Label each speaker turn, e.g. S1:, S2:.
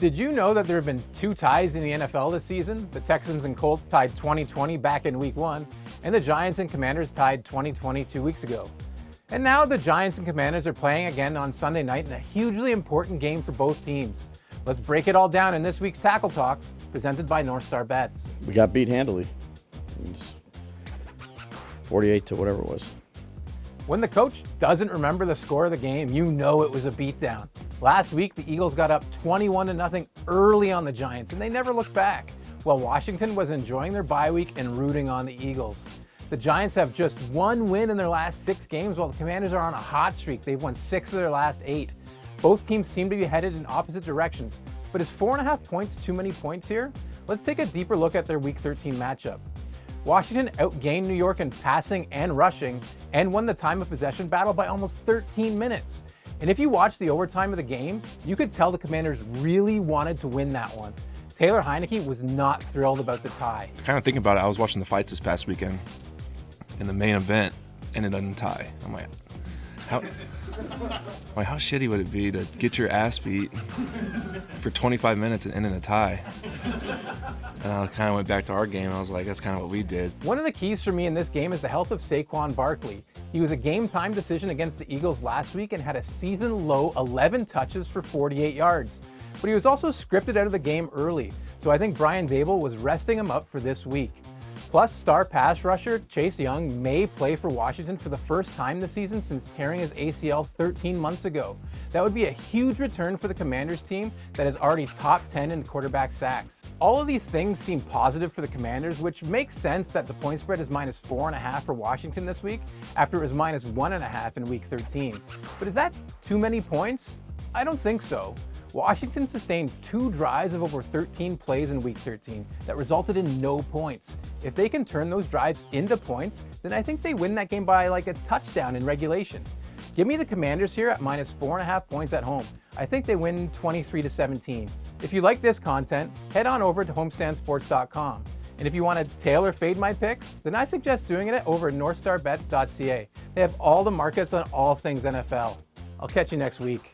S1: Did you know that there have been 2 ties in the NFL this season? The Texans and Colts tied 2020 back in Week 1, and the Giants and Commanders tied 2020 2 weeks ago. And now the Giants and Commanders are playing again on Sunday night in a hugely important game for both teams. Let's break it all down in this week's Tackle Talks, presented by North Star Bets.
S2: We got beat handily. 48 to whatever it was.
S1: When the coach doesn't remember the score of the game, you know it was a beatdown. Last week, the Eagles got up 21-0 early on the Giants, and they never looked back, while Washington was enjoying their bye week and rooting on the Eagles. The Giants have just 1 win in their last 6 games, while the Commanders are on a hot streak. They've won 6 of their last 8. Both teams seem to be headed in opposite directions, but is 4.5 points too many points here? Let's take a deeper look at their Week 13 matchup. Washington outgained New York in passing and rushing and won the time of possession battle by almost 13 minutes. And if you watch the overtime of the game, you could tell the Commanders really wanted to win that one. Taylor Heinicke was not thrilled about the tie.
S3: Kind of thinking about it, I was watching the fights this past weekend, and the main event ended in a tie. I'm like, how shitty would it be to get your ass beat for 25 minutes and end in a tie? And I kind of went back to our game, and I was like, that's kind of what we did.
S1: One of the keys for me in this game is the health of Saquon Barkley. He was a game-time decision against the Eagles last week and had a season-low 11 touches for 48 yards. But he was also scripted out of the game early, so I think Brian Daboll was resting him up for this week. Plus, star pass rusher Chase Young may play for Washington for the first time this season since tearing his ACL 13 months ago. That would be a huge return for the Commanders team that is already top 10 in quarterback sacks. All of these things seem positive for the Commanders, which makes sense that the point spread is -4.5 for Washington this week after it was -1.5 in Week 13. But is that too many points? I don't think so. Washington sustained 2 drives of over 13 plays in Week 13 that resulted in no points. If they can turn those drives into points, then I think they win that game by like a touchdown in regulation. Give me the Commanders here at -4.5 points at home. I think they win 23-17. If you like this content, head on over to homestandsports.com. And if you want to tail or fade my picks, then I suggest doing it over at northstarbets.ca. They have all the markets on all things NFL. I'll catch you next week.